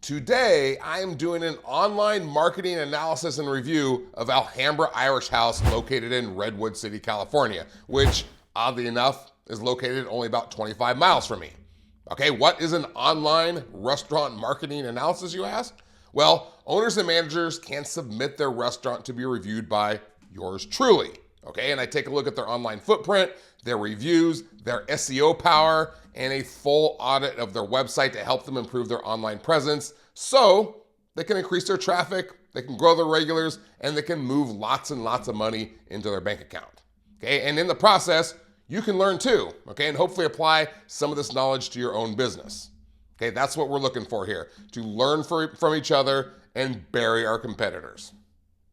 Today, I am doing an online marketing analysis and review of Alhambra Irish House located in Redwood City, California, which, oddly enough, is located only about 25 miles from me. Okay, what is an online restaurant marketing analysis, you ask? Well, owners and managers can submit their restaurant to be reviewed by yours truly. Okay, and I take a look at their online footprint, their reviews, their SEO power, and a full audit of their website to help them improve their online presence so they can increase their traffic, they can grow their regulars, and they can move lots and lots of money into their bank account. Okay, and in the process, you can learn too, okay, and hopefully apply some of this knowledge to your own business. Okay, that's what we're looking for here, to learn from each other and bury our competitors.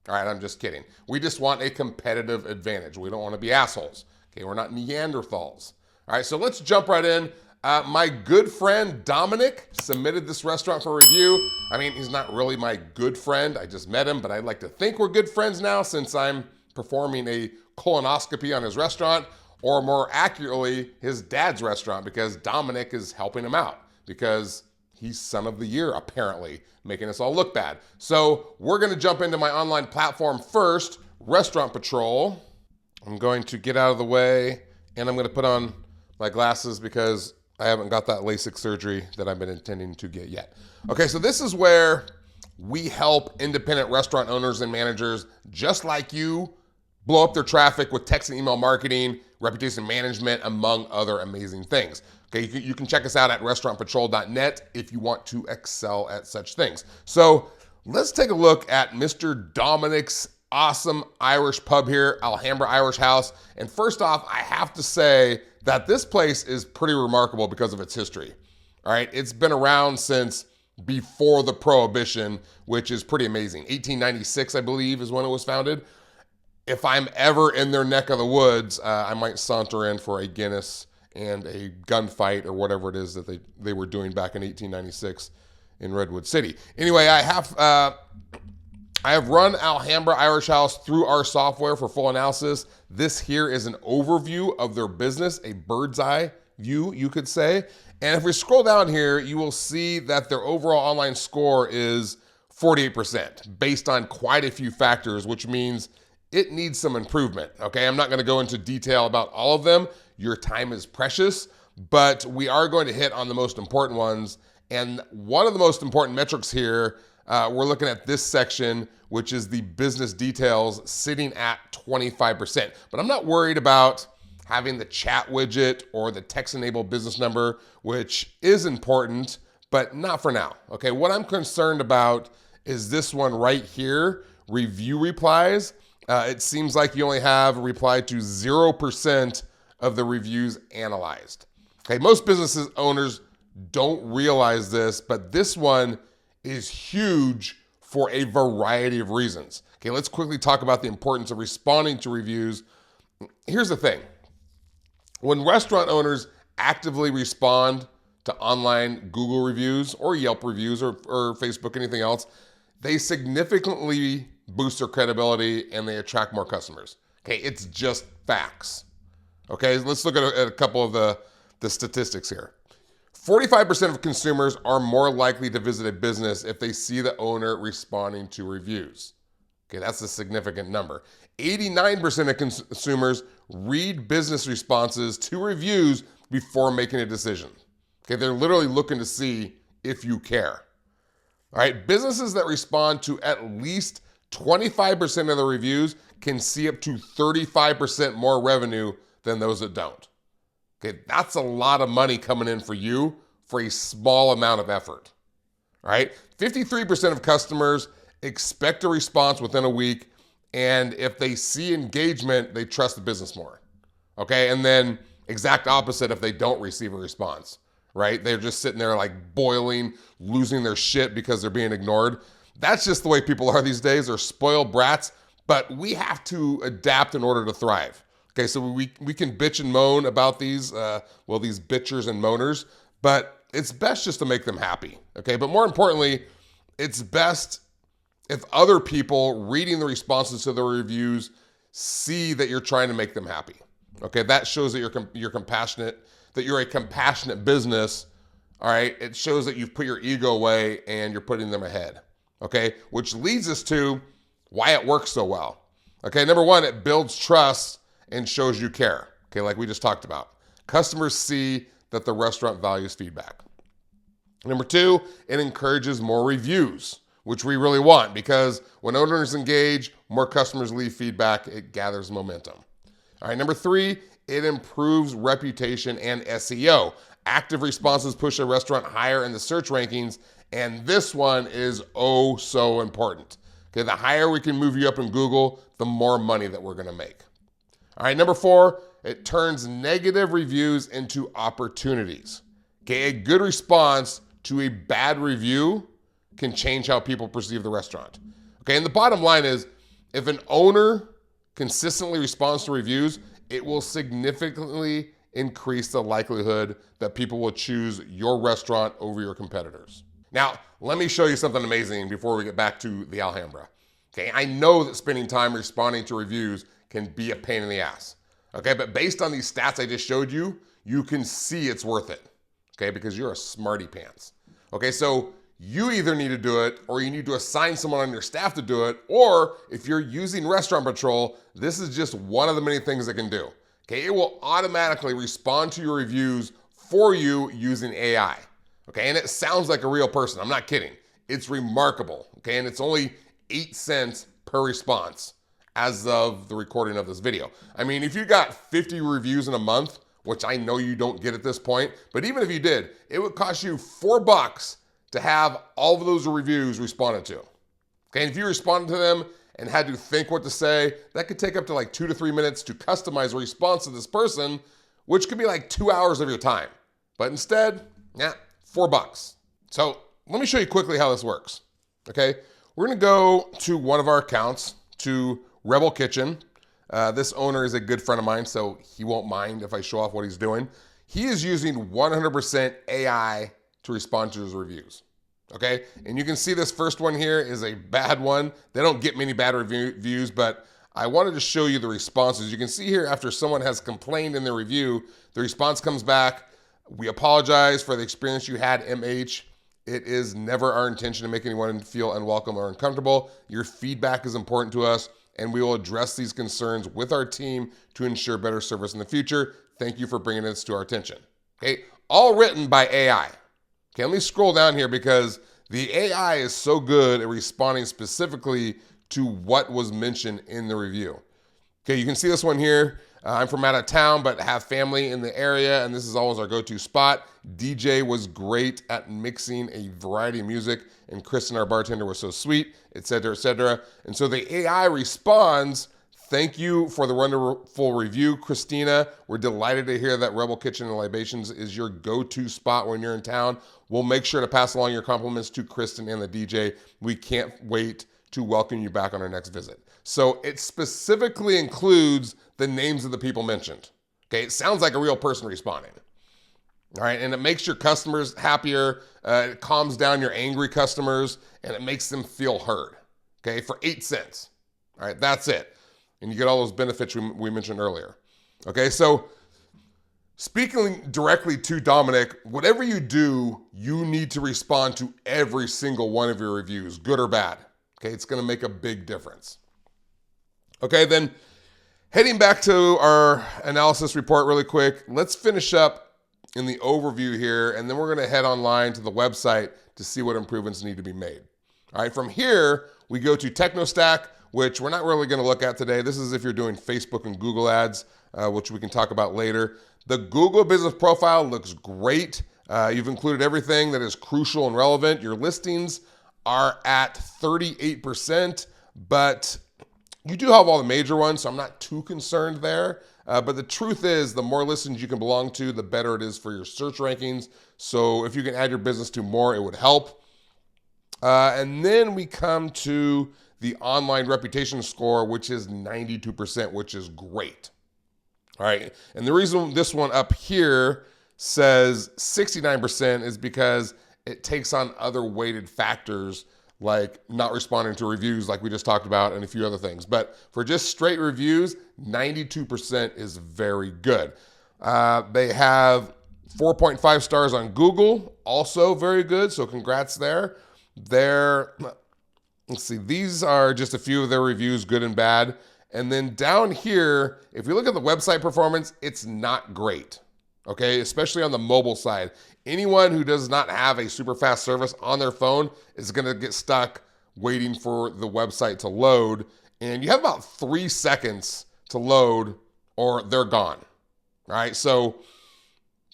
All right, I'm just kidding. We just want a competitive advantage. We don't want to be assholes. Okay, we're not Neanderthals. All right, so let's jump right in. My good friend Dominic submitted this restaurant for review. I mean, he's not really my good friend. I just met him, but I'd like to think we're good friends now since I'm performing a colonoscopy on his restaurant, or more accurately, his dad's restaurant, because Dominic is helping him out because he's son of the year, apparently, making us all look bad. So we're gonna jump into my online platform first, Restaurant Patrol. I'm going to get out of the way and I'm gonna put on my glasses because I haven't got that LASIK surgery that I've been intending to get yet. Okay, so this is where we help independent restaurant owners and managers just like you blow up their traffic with text and email marketing, reputation management, among other amazing things. Okay, you can check us out at restaurantpatrol.net if you want to excel at such things. So let's take a look at Mr. Dominic's awesome Irish pub here, Alhambra Irish House. And first off, I have to say that this place is pretty remarkable because of its history. All right, it's been around since before the Prohibition, which is pretty amazing. 1896, I believe, is when it was founded. If I'm ever in their neck of the woods, I might saunter in for a Guinness and a gunfight or whatever it is that they were doing back in 1896 in Redwood City. Anyway, I have run Alhambra Irish House through our software for full analysis. This here is an overview of their business, a bird's eye view, you could say. And if we scroll down here, you will see that their overall online score is 48% based on quite a few factors, which means it needs some improvement, okay? I'm not gonna go into detail about all of them. Your time is precious, but we are going to hit on the most important ones. And one of the most important metrics here, we're looking at this section, which is the business details sitting at 25%. But I'm not worried about having the chat widget or the text-enabled business number, which is important, but not for now, okay? What I'm concerned about is this one right here, review replies. It seems like you only have replied to 0% of the reviews analyzed. Okay, most business owners don't realize this, but this one is huge for a variety of reasons. Okay, let's quickly talk about the importance of responding to reviews. Here's the thing. When restaurant owners actively respond to online Google reviews or Yelp reviews or Facebook, anything else, they significantly boost their credibility and they attract more customers. Okay, it's just facts. Okay, let's look at a couple of the statistics here. 45% of consumers are more likely to visit a business if they see the owner responding to reviews. Okay, that's a significant number. 89% of consumers read business responses to reviews before making a decision. Okay, they're literally looking to see if you care. All right, businesses that respond to at least 25% of the reviews can see up to 35% more revenue than those that don't. Okay, that's a lot of money coming in for you for a small amount of effort. All right, 53% of customers expect a response within a week, and if they see engagement, they trust the business more. Okay, and then exact opposite if they don't receive a response, right? They're just sitting there like boiling, losing their shit because they're being ignored. That's just the way people are these days. They're spoiled brats, but we have to adapt in order to thrive. Okay, so we can bitch and moan about these bitchers and moaners, but it's best just to make them happy, okay? But more importantly, it's best if other people reading the responses to the reviews see that you're trying to make them happy, okay? That shows that you're compassionate, that you're a compassionate business all right, it shows that you've put your ego away and you're putting them ahead, okay? Which leads us to why it works so well. Okay, number one, it builds trust and shows you care, okay, like we just talked about. Customers see that the restaurant values feedback. Number two, it encourages more reviews, which we really want because when owners engage, more customers leave feedback, it gathers momentum. All right, number three, it improves reputation and SEO. Active responses push a restaurant higher in the search rankings, and this one is oh so important. Okay, the higher we can move you up in Google, the more money that we're gonna make. All right, number four, it turns negative reviews into opportunities. Okay, a good response to a bad review can change how people perceive the restaurant. Okay, and the bottom line is, if an owner consistently responds to reviews, it will significantly increase the likelihood that people will choose your restaurant over your competitors. Now, let me show you something amazing before we get back to the Alhambra. Okay, I know that spending time responding to reviews can be a pain in the ass. Okay, but based on these stats I just showed you, you can see it's worth it. Okay, because you're a smarty pants. Okay, so you either need to do it or you need to assign someone on your staff to do it, or if you're using Restaurant Patrol, this is just one of the many things it can do. Okay, it will automatically respond to your reviews for you using AI. Okay, and it sounds like a real person. I'm not kidding. It's remarkable. Okay, and it's only 8 cents per response as of the recording of this video. I mean, if you got 50 reviews in a month, which I know you don't get at this point, but even if you did, it would cost you $4 to have all of those reviews responded to. Okay, and if you responded to them and had to think what to say, that could take up to like 2 to 3 minutes to customize a response to this person, which could be like 2 hours of your time. But instead, $4. So let me show you quickly how this works. Okay, we're gonna go to one of our accounts, to Rebel Kitchen. This owner is a good friend of mine, so he won't mind if I show off what he's doing. He is using 100% AI to respond to his reviews. Okay, and you can see this first one here is a bad one. They don't get many bad reviews, but I wanted to show you the responses. You can see here after someone has complained in their review, the response comes back. We apologize for the experience you had, MH. It is never our intention to make anyone feel unwelcome or uncomfortable. Your feedback is important to us, and we will address these concerns with our team to ensure better service in the future. Thank you for bringing this to our attention. Okay, all written by AI. Okay, let me scroll down here because the AI is so good at responding specifically to what was mentioned in the review. Okay, you can see this one here. I'm from out of town, but have family in the area, and this is always our go-to spot. DJ was great at mixing a variety of music, and Kristen, our bartender, was so sweet, et cetera, et cetera. And so the AI responds, thank you for the wonderful review, Christina. We're delighted to hear that Rebel Kitchen and Libations is your go-to spot when you're in town. We'll make sure to pass along your compliments to Kristen and the DJ. We can't wait to welcome you back on our next visit. So it specifically includes the names of the people mentioned. Okay, it sounds like a real person responding. All right, and it makes your customers happier. It calms down your angry customers, and it makes them feel heard. Okay, for 8 cents. All right, that's it. And you get all those benefits we mentioned earlier. Okay, so speaking directly to Dominic, whatever you do, you need to respond to every single one of your reviews, good or bad. Okay, it's gonna make a big difference. Okay, then heading back to our analysis report really quick, let's finish up in the overview here, and then we're gonna head online to the website to see what improvements need to be made. All right, from here, we go to TechnoStack, which we're not really gonna look at today. This is if you're doing Facebook and Google ads, which we can talk about later. The Google Business Profile looks great. You've included everything that is crucial and relevant. Your listings are at 38%, but you do have all the major ones, so I'm not too concerned there. But the truth is, the more listings you can belong to, the better it is for your search rankings. So if you can add your business to more, it would help. And then we come to the online reputation score, which is 92%, which is great. All right, and the reason this one up here says 69% is because it takes on other weighted factors like not responding to reviews like we just talked about and a few other things. But for just straight reviews, 92% is very good. They have 4.5 stars on Google, also very good. So congrats there. Let's see, these are just a few of their reviews, good and bad. And then down here, if you look at the website performance, it's not great, okay? Especially on the mobile side. Anyone who does not have a super fast service on their phone is gonna get stuck waiting for the website to load. And you have about 3 seconds to load or they're gone, all right? So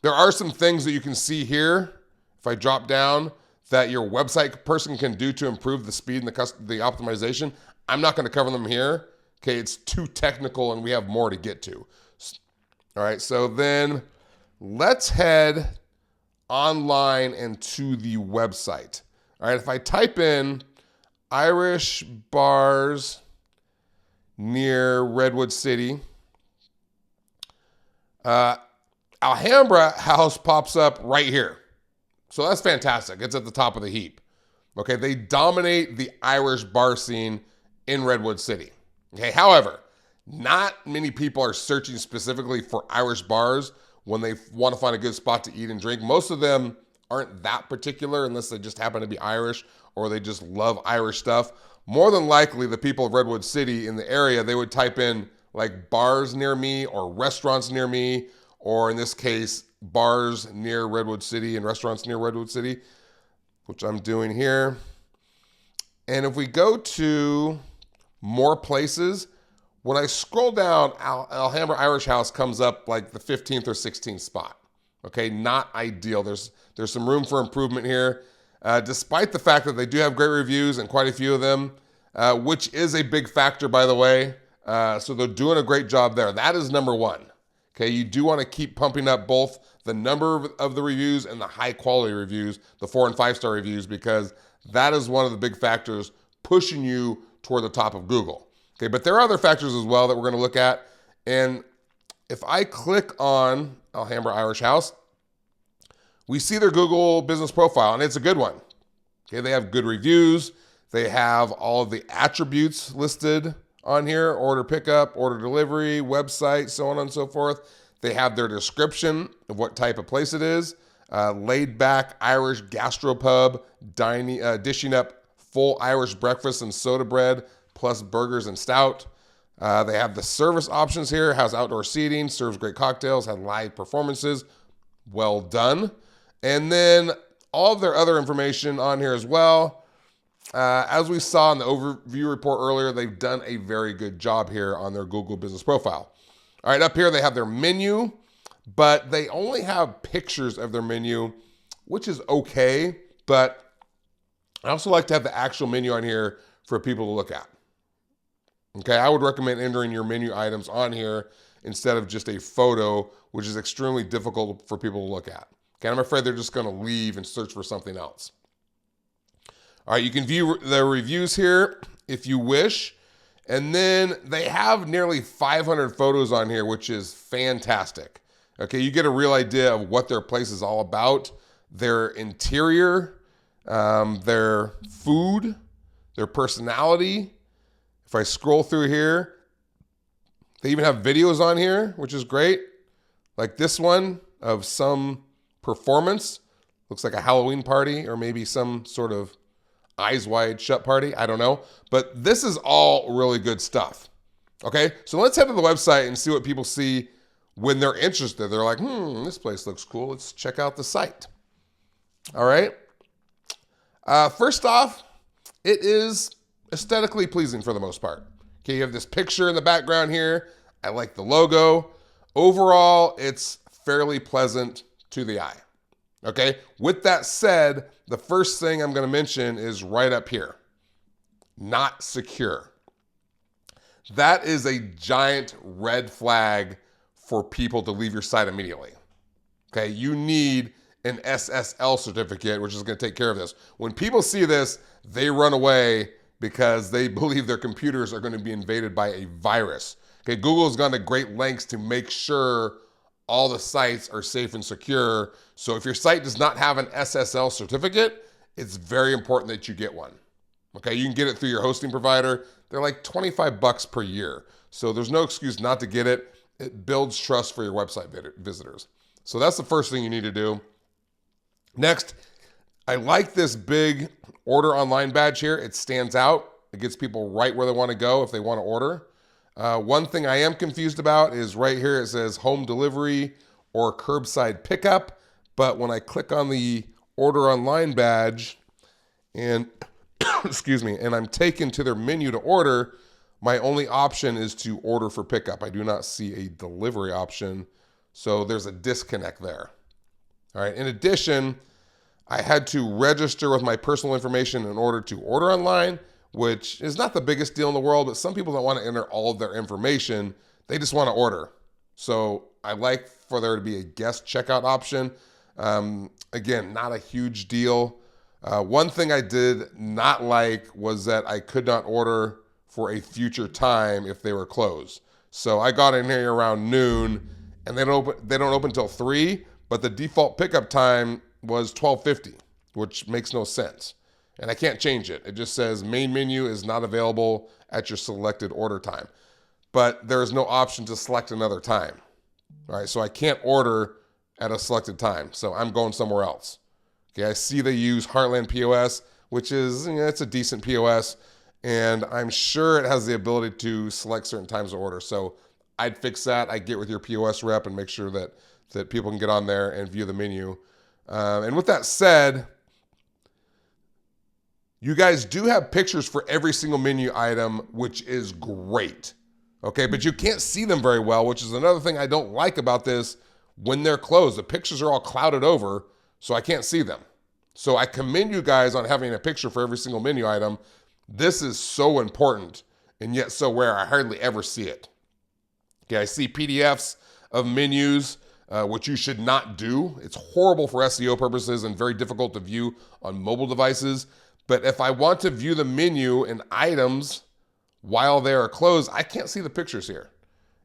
there are some things that you can see here, if I drop down, that your website person can do to improve the speed and the optimization. I'm not gonna cover them here. Okay, it's too technical and we have more to get to. All right, so then let's head online and to the website. All right, if I type in Irish bars near Redwood City, Alhambra house pops up right here. So that's fantastic. It's at the top of the heap. Okay, they dominate the Irish bar scene in Redwood City. Okay, however, not many people are searching specifically for Irish bars when they want to find a good spot to eat and drink. Most of them aren't that particular unless they just happen to be Irish or they just love Irish stuff. More than likely, the people of Redwood City in the area, they would type in like bars near me or restaurants near me, or in this case, bars near Redwood City and restaurants near Redwood City, which I'm doing here. And if we go to more places, when I scroll down, Alhambra Irish House comes up like the 15th or 16th spot. Okay, not ideal. There's some room for improvement here, despite the fact that they do have great reviews and quite a few of them, which is a big factor, by the way. So they're doing a great job there. That is number one. Okay, you do want to keep pumping up both the number of the reviews and the high quality reviews, the 4 and 5 star reviews, because that is one of the big factors pushing you toward the top of Google. Okay, but there are other factors as well that we're going to look at. And if I click on Alhambra Irish House, we see their Google business profile, and it's a good one. Okay, they have good reviews. They have all of the attributes listed on here: order pickup, order delivery, website, so on and so forth. They have their description of what type of place it is: laid back Irish gastropub, dining, dishing up full Irish breakfast and soda bread, plus burgers and stout. They have the service options here: has outdoor seating, serves great cocktails, had live performances. Well done. And then all of their other information on here as well. As we saw in the overview report earlier, they've done a very good job here on their Google business profile. All right, up here they have their menu, but they only have pictures of their menu, which is okay, but I also like to have the actual menu on here for people to look at. Okay, I would recommend entering your menu items on here instead of just a photo, which is extremely difficult for people to look at. Okay, I'm afraid they're just gonna leave and search for something else. All right, you can view the reviews here if you wish. And then they have nearly 500 photos on here, which is fantastic. Okay, you get a real idea of what their place is all about: their interior, their food, their personality. If I scroll through here, they even have videos on here, which is great. Like this one of some performance. Looks like a Halloween party or maybe some sort of eyes wide shut party. I don't know. But this is all really good stuff. Okay, so let's head to the website and see what people see when they're interested. They're like, this place looks cool. Let's check out the site. All right. First off, it is aesthetically pleasing for the most part. Okay, you have this picture in the background here. I like the logo. Overall, it's fairly pleasant to the eye. Okay, with that said, the first thing I'm going to mention is right up here: not secure. That is a giant red flag for people to leave your site immediately. Okay, you need an SSL certificate, which is going to take care of this. When people see this, they run away because they believe their computers are going to be invaded by a virus. Okay, Google's gone to great lengths to make sure all the sites are safe and secure. So if your site does not have an SSL certificate, it's very important that you get one. Okay, you can get it through your hosting provider. They're like $25 per year. So there's no excuse not to get it. It builds trust for your website visitors. So that's the first thing you need to do. Next, I like this big order online badge here. It stands out. It gets people right where they want to go if they want to order. One thing I am confused about is right here it says home delivery or curbside pickup. But when I click on the order online badge and excuse me, and I'm taken to their menu to order, my only option is to order for pickup. I do not see a delivery option. So there's a disconnect there. All right. In addition, I had to register with my personal information in order to order online, which is not the biggest deal in the world, but some people don't want to enter all of their information. They just want to order. So I like for there to be a guest checkout option. Again, not a huge deal. One thing I did not like was that I could not order for a future time if they were closed. So I got in here around noon, and they don't open until 3, but the default pickup time was 12:50, which makes no sense. And I can't change it. It just says main menu is not available at your selected order time. But there is no option to select another time. All right, so I can't order at a selected time. So I'm going somewhere else. Okay, I see they use Heartland POS, which is, it's a decent POS. And I'm sure it has the ability to select certain times of order. So I'd fix that. I'd get with your POS rep and make sure that people can get on there and view the menu. And with that said, you guys do have pictures for every single menu item, which is great. Okay, but you can't see them very well, which is another thing I don't like about this. When they're closed, the pictures are all clouded over, so I can't see them. So I commend you guys on having a picture for every single menu item. This is so important and yet so rare. I hardly ever see it. Okay, I see PDFs of menus, which you should not do. It's horrible for SEO purposes and very difficult to view on mobile devices. But if I want to view the menu and items while they are closed, I can't see the pictures here.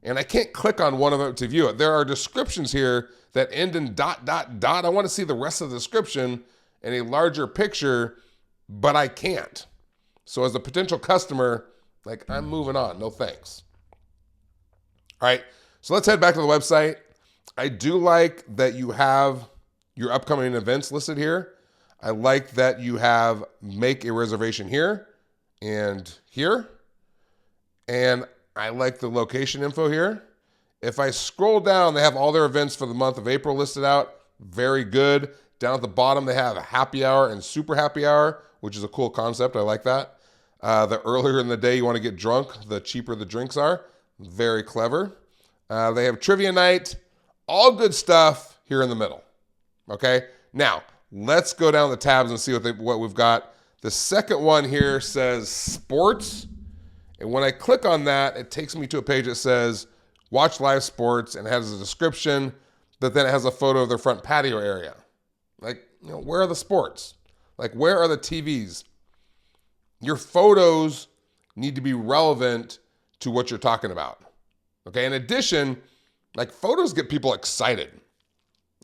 And I can't click on one of them to view it. There are descriptions here that end in ... I want to see the rest of the description and a larger picture, but I can't. So as a potential customer, like, I'm moving on. No thanks. All right, so let's head back to the website. I do like that you have your upcoming events listed here. I like that you have make a reservation here and here. And I like the location info here. If I scroll down, they have all their events for the month of April listed out. Very good. Down at the bottom, they have a happy hour and super happy hour, which is a cool concept. I like that. The earlier in the day you want to get drunk, the cheaper the drinks are. Very clever. They have trivia night. All good stuff here in the middle. Okay? Now, let's go down the tabs and see what we've got. The second one here says sports. And when I click on that, it takes me to a page that says watch live sports and has a description, but then it has a photo of their front patio area. Like, where are the sports? Like, where are the TVs? Your photos need to be relevant to what you're talking about. Okay, in addition, like, photos get people excited.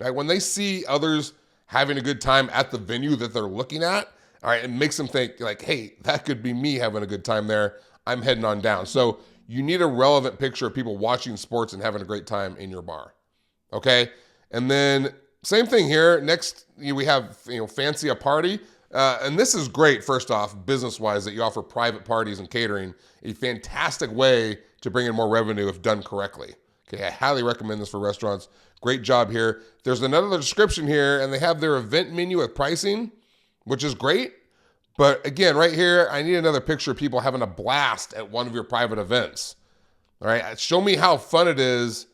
Right? When they see others having a good time at the venue that they're looking at, all right, it makes them think like, hey, that could be me having a good time there. I'm heading on down. So you need a relevant picture of people watching sports and having a great time in your bar. Okay. And then same thing here. Next, we have, fancy a party. And this is great, first off, business-wise, that you offer private parties and catering, a fantastic way to bring in more revenue if done correctly. Okay. I highly recommend this for restaurants. Great job here. There's another description here, and they have their event menu with pricing, which is great. But again, right here, I need another picture of people having a blast at one of your private events. All right, show me how fun it is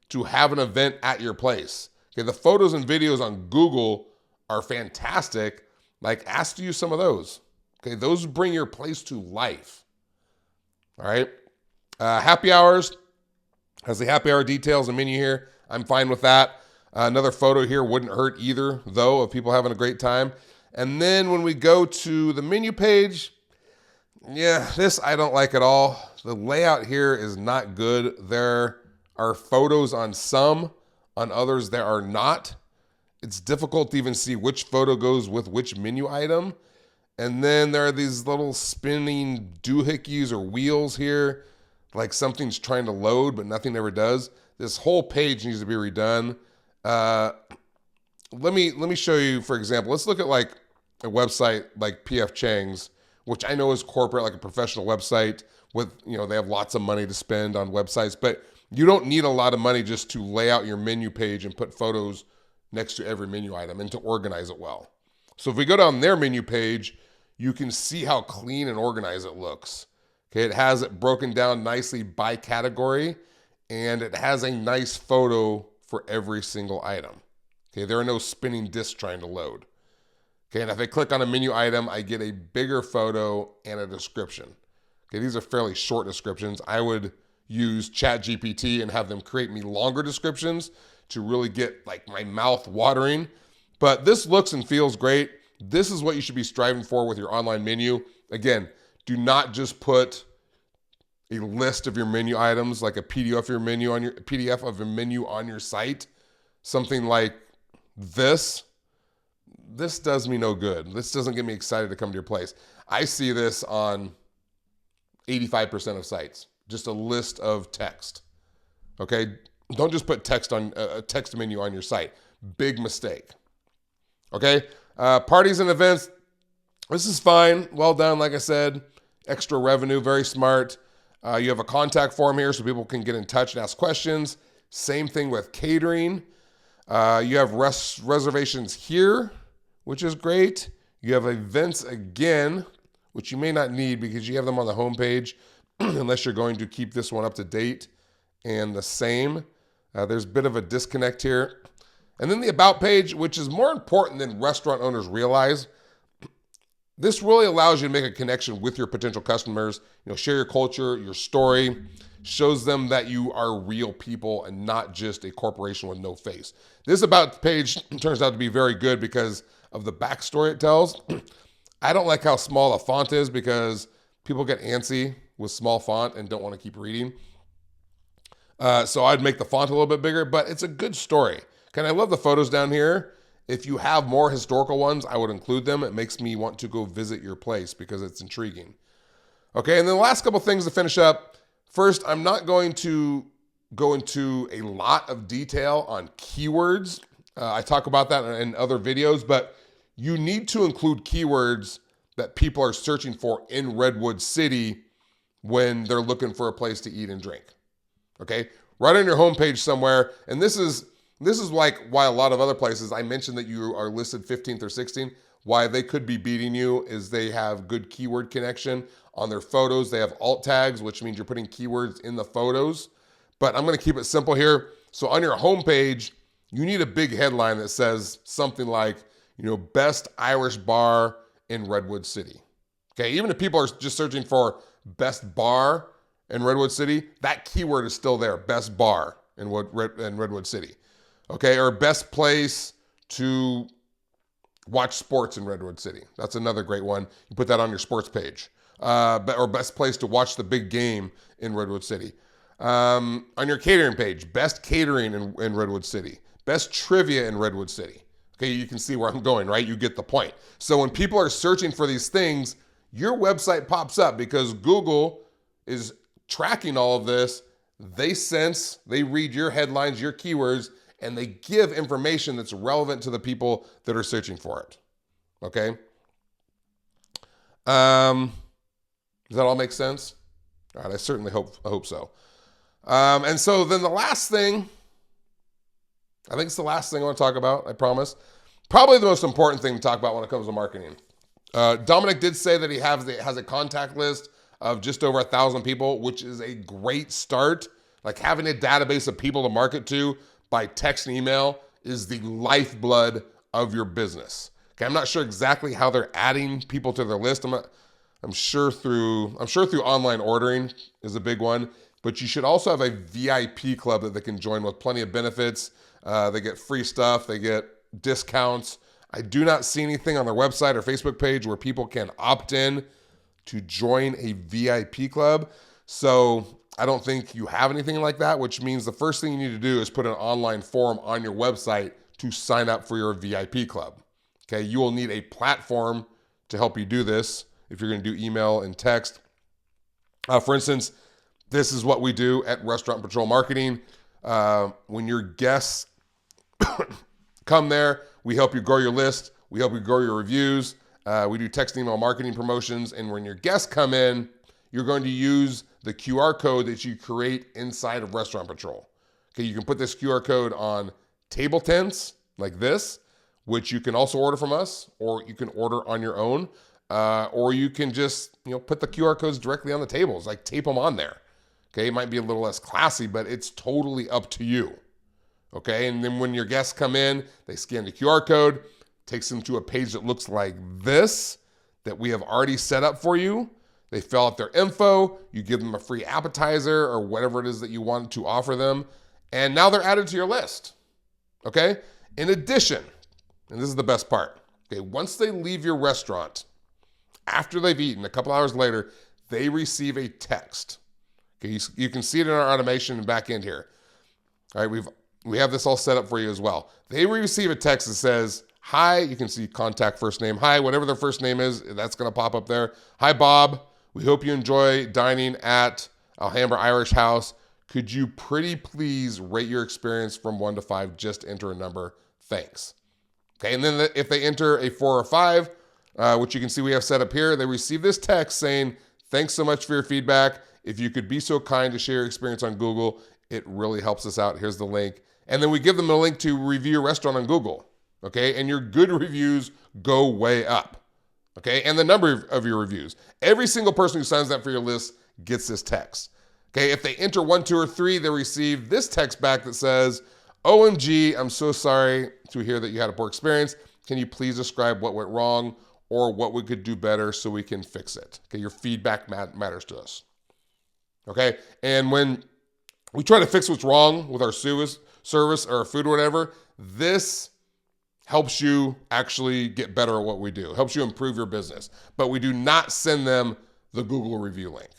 to have an event at your place. Okay, the photos and videos on Google are fantastic. Like, ask to use some of those. Okay, those bring your place to life. All right, happy hours has the happy hour details and menu here. I'm fine with that. Another photo here wouldn't hurt either, though, of people having a great time. And then when we go to the menu page, yeah, this I don't like at all. The layout here is not good. There are photos on some, on others there are not. It's difficult to even see which photo goes with which menu item. And then there are these little spinning doohickeys or wheels here, like something's trying to load, but nothing ever does. This whole page needs to be redone. Uh, let me show you, for example. Let's look at like a website like PF Chang's, which I know is corporate, like a professional website with, they have lots of money to spend on websites, but you don't need a lot of money just to lay out your menu page and put photos next to every menu item and to organize it well. So if we go down their menu page, you can see how clean and organized it looks. Okay, it has it broken down nicely by category, and it has a nice photo for every single item. Okay, there are no spinning discs trying to load. Okay, and if I click on a menu item, I get a bigger photo and a description. Okay, these are fairly short descriptions. I would use ChatGPT and have them create me longer descriptions to really get like my mouth watering. But this looks and feels great. This is what you should be striving for with your online menu. Again, do not just put a list of your menu items, like a PDF of your menu on your PDF of a menu on your site. Something like this. This does me no good. This doesn't get me excited to come to your place. I see this on 85% of sites. Just a list of text. Okay? Don't just put text on a text menu on your site. Big mistake. Okay? Parties and events. This is fine. Well done, like I said. Extra revenue, very smart. You have a contact form here so people can get in touch and ask questions. Same thing with catering. You have reservations here, which is great. You have events again, which you may not need because you have them on the homepage unless you're going to keep this one up to date and the same. There's a bit of a disconnect here. And then the About page, which is more important than restaurant owners realize. This really allows you to make a connection with your potential customers, share your culture, your story, shows them that you are real people and not just a corporation with no face. This About page turns out to be very good because of the backstory it tells. I don't like how small a font is because people get antsy with small font and don't want to keep reading. So I'd make the font a little bit bigger, but it's a good story. I love the photos down here. If you have more historical ones, I would include them. It makes me want to go visit your place because it's intriguing. Okay, and then the last couple things to finish up. First, I'm not going to go into a lot of detail on keywords. I talk about that in other videos, but you need to include keywords that people are searching for in Redwood City when they're looking for a place to eat and drink. Okay, right on your homepage somewhere, and this is like why a lot of other places, I mentioned that you are listed 15th or 16th, why they could be beating you is they have good keyword connection on their photos. They have alt tags, which means you're putting keywords in the photos. But I'm going to keep it simple here. So on your homepage, you need a big headline that says something like, best Irish bar in Redwood City. Okay, even if people are just searching for best bar in Redwood City, that keyword is still there, best bar in Redwood City. Okay, or best place to watch sports in Redwood City. That's another great one. You put that on your sports page. Or best place to watch the big game in Redwood City. On your catering page, best catering in Redwood City. Best trivia in Redwood City. Okay, you can see where I'm going, right? You get the point. So when people are searching for these things, your website pops up because Google is tracking all of this. They sense, they read your headlines, your keywords, and they give information that's relevant to the people that are searching for it. Okay? Does that all make sense? All right, I certainly hope so. And so then the last thing, I think it's the last thing I want to talk about, I promise. Probably the most important thing to talk about when it comes to marketing. Dominic did say that he has a contact list of just over 1,000 people, which is a great start. Like having a database of people to market to by text and email is the lifeblood of your business. Okay, I'm not sure exactly how they're adding people to their list. I'm sure through online ordering is a big one, but you should also have a VIP club that they can join with plenty of benefits. They get free stuff, they get discounts. I do not see anything on their website or Facebook page where people can opt in to join a VIP club. So I don't think you have anything like that, which means the first thing you need to do is put an online form on your website to sign up for your VIP club. Okay, you will need a platform to help you do this if you're going to do email and text. For instance, this is what we do at Restaurant Patrol Marketing. When your guests Come there. We help you grow your list. We help you grow your reviews. We do text and email marketing promotions. And when your guests come in, you're going to use the QR code that you create inside of Restaurant Patrol. Okay, you can put this QR code on table tents like this, which you can also order from us, or you can order on your own, or you can just put the QR codes directly on the tables, like tape them on there. Okay, it might be a little less classy, but it's totally up to you. Okay, and then when your guests come in, they scan the QR code, takes them to a page that looks like this that we have already set up for you. They fill out their info, you give them a free appetizer or whatever it is that you want to offer them, and now they're added to your list. Okay? In addition, and this is the best part, okay, once they leave your restaurant, after they've eaten, a couple hours later, they receive a text. Okay, you can see it in our automation and back end here. All right, we have this all set up for you as well. They receive a text that says, hi, you can see contact first name, hi, whatever their first name is, that's gonna pop up there. Hi, Bob, we hope you enjoy dining at Alhambra Irish House. Could you pretty please rate your experience from 1 to 5, just enter a number, thanks. Okay, and then if they enter a 4 or 5, which you can see we have set up here, they receive this text saying, thanks so much for your feedback. If you could be so kind to share your experience on Google, it really helps us out. Here's the link. And then we give them a link to review your restaurant on Google. Okay, and your good reviews go way up. Okay, and the number of your reviews. Every single person who signs up for your list gets this text. Okay, if they enter 1, 2, or 3, they receive this text back that says, OMG, I'm so sorry to hear that you had a poor experience. Can you please describe what went wrong or what we could do better so we can fix it? Okay, your feedback matters to us. Okay, and when we try to fix what's wrong with our service or our food or whatever, this helps you actually get better at what we do, helps you improve your business. But we do not send them the Google review link.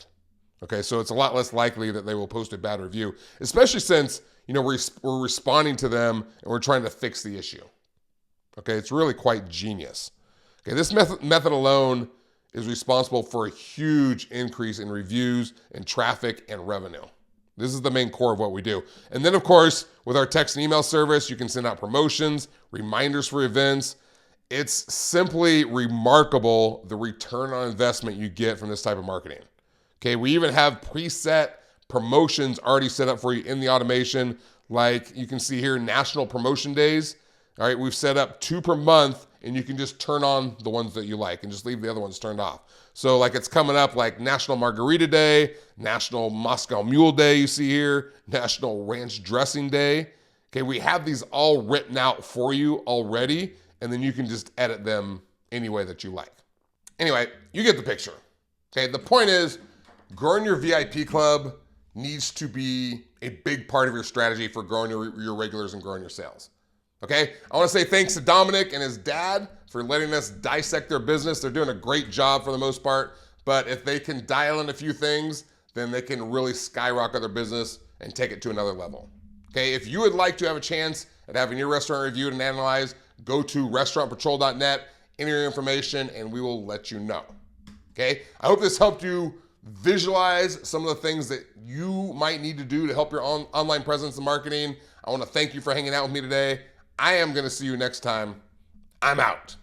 Okay, so it's a lot less likely that they will post a bad review, especially since we're responding to them and we're trying to fix the issue. Okay, it's really quite genius. Okay, this method alone is responsible for a huge increase in reviews and traffic and revenue. This is the main core of what we do. And then, of course, with our text and email service, you can send out promotions, reminders for events. It's simply remarkable the return on investment you get from this type of marketing. Okay, we even have preset promotions already set up for you in the automation. Like you can see here, National Promotion Days. All right, we've set up 2 per month, and you can just turn on the ones that you like and just leave the other ones turned off. So like it's coming up like National Margarita Day, National Moscow Mule Day you see here, National Ranch Dressing Day. Okay, we have these all written out for you already, and then you can just edit them any way that you like. Anyway, you get the picture. Okay, the point is, growing your VIP club needs to be a big part of your strategy for growing your regulars and growing your sales. Okay, I want to say thanks to Dominic and his dad for letting us dissect their business. They're doing a great job for the most part, but if they can dial in a few things, then they can really skyrocket their business and take it to another level. Okay, if you would like to have a chance at having your restaurant reviewed and analyzed, go to restaurantpatrol.net, enter your information, and we will let you know. Okay, I hope this helped you visualize some of the things that you might need to do to help your online presence and marketing. I want to thank you for hanging out with me today. I am going to see you next time. I'm out.